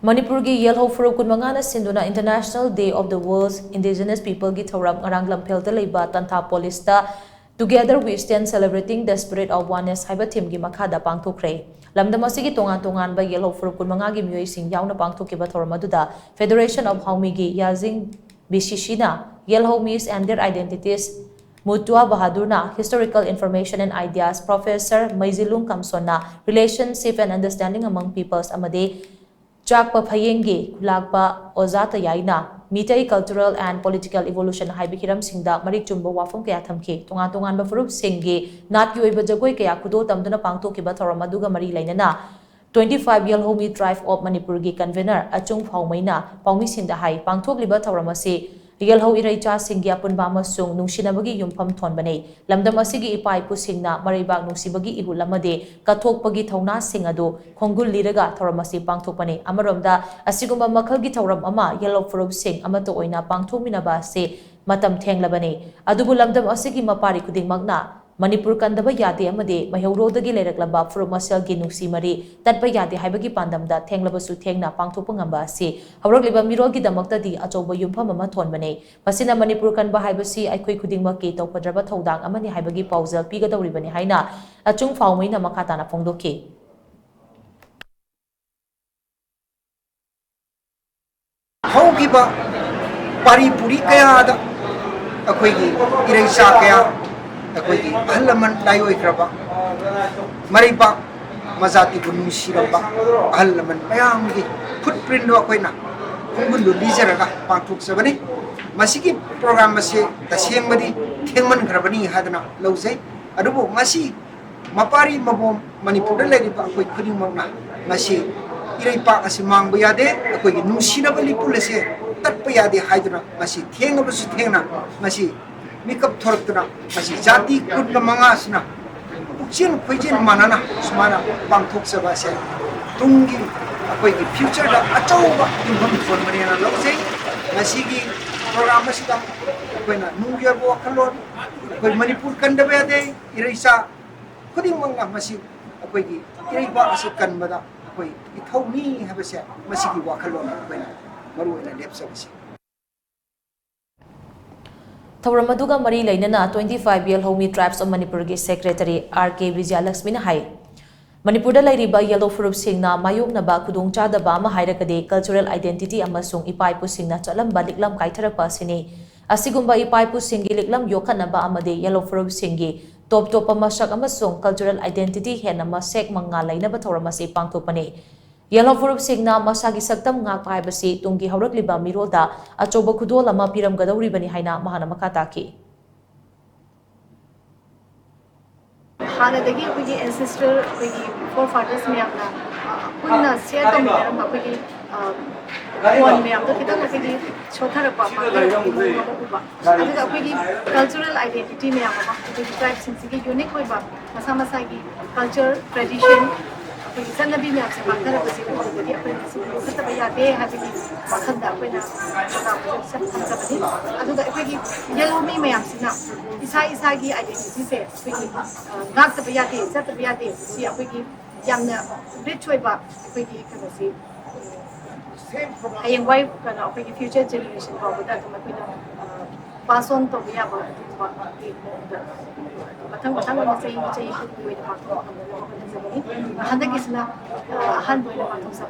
Manipur gi Yelhou Phurup kunmangana Sinduna International Day of the World's Indigenous People gi thouram ngarang Lamphel leiba Tanthapolish ta Together we stand celebrating the spirit of oneness haiba theme gi makha da Pangthokhre. Lamdam asigi tongan ba Yelhou Phurup kunmanga gi miyoi sing yauna pangthokkiba thouram aduda Federation of Haumi gi Yazing Bisishina Yelhou Mis and their identities Mutua Bahadurna, Historical Information and Ideas, Professor Maizilung Kamsona, Relationship and Understanding Among Peoples Amade, Chakpa Phayengi, Kulakpa Ozata Yaina, Mitai Cultural and Political Evolution Haibikiram Singda, Marik Chumbo Wafum Kayatamki, Tongan Bafurup Singi, Nat Yuiba Jagoi Kayakudo Tamduna Pangthokiba Thoramaduga Mari Lainana, 25 Yelhou Tribe of Manipur gi convener, Achung Phaumaina, Paumi Sindahai, Pangthokliba Thoramasi, Yelhou Iraicha Singya Punba Masung Nungsinabagi Yumpam Thonbane, Lamdamasigi Ipai Pusingna, Maribak Nungsibagi Ihulamade, Kathokpagi Thona Singado, Kongul Liraga, Thoramasi Pangthopane, Amaromda, Asigumba Makalgi Thoram Ama, Yelhou Phurup Sing, Amato Oina, Pangthominaba se, Matam Tenglabane, Adubu Lamdam Asigi Mapari Kuding Magna, Manipur Kandaba Yade Amade, Mahoroda Gileklaba, Furumasel Ginusi Mari, Tatba Yade Haibagi Pandamda, Tenglabasu Tengna, Pangthopangamba se, Horogliba Mirogi Damakta di Achoba Yumpama Tonbane, Pasina Manipur Kanba Haibasi, Aikui Kudingmaki, Topadraba Todang, Amani Haibagi Pausel, Pigada Ribani Haina, Achung Faumina Makatana Fondoke. Haugiba Paripuri Kayada, Akwigi, Irisa Kaya. Akwai ahalaman tayo ikraba mariba mazati gunung siraba ahalaman mayam gi footprint do akwai na kungun lizaraga pangthok sabani masigi program mase taseng madi thengman grabani hadana lawsai adubo masi mapari mabom Manipur da leriba akwai khuding magna masi iraipa asimang bayade akwai nungsina bali pulase tatpa yade haiduna masi thengabasu thengna masi Mikap Thoratuna, Masi Jati Kudla Mangasna, Puchin Pujin Manana, Sumana, Pangthokkhre Base, Tungi, Akwai future da Achoba, Yumham for Mariana Lose, Masigi, Programasida, when Nungia Wakalon, when Manipur Kandabade, Irisa, Kuding Manga Masi, Akwai, Iriba Asikan Mada, Akwai, it told me have a set, Masigi Wakalon, when Maru and Depth Service. Thoramaduga Mari Lainana 25 Yelhou Tribes of Manipur gi Secretary R.K. Vijayalakshmi Hai. Manipur da lairiba Yelhou Phurup singna mayoknaba khudongchadaba ama hairagade cultural identity amasung ipaipu singna chalamba liklam kaitharapa sini. Asigumba ipaipu singi liklam yokhanaba amade Yelhou Phurup singi top masak amasung cultural identity hena masek manga lainaba thoramasi pangthopane. Yelhou Phurup singna masagi saktam ngak paibasi tungi haurakliba mirolda achoba khudol ama piram gadauribani haina mahana makataki. Hanadagi we ancestral we forefathers me apna punna share to miram apni one me apna kita we chotha pa ma we cultural identity me apna we tribe since unique we ba masa gi culture tradition Sana bi me apse bakara basi ko jadi apne kita bayade habi makhanda apna sabani adu da we Yelhou me apsina isa gi identity se we ngak ta bayade sat bayade si apni yamna rich we ba we kana si ayeng wai kana apni future generation ba da ma pass on to biya ba matang na say ko we da pa ko handa kisna han boy na pa sa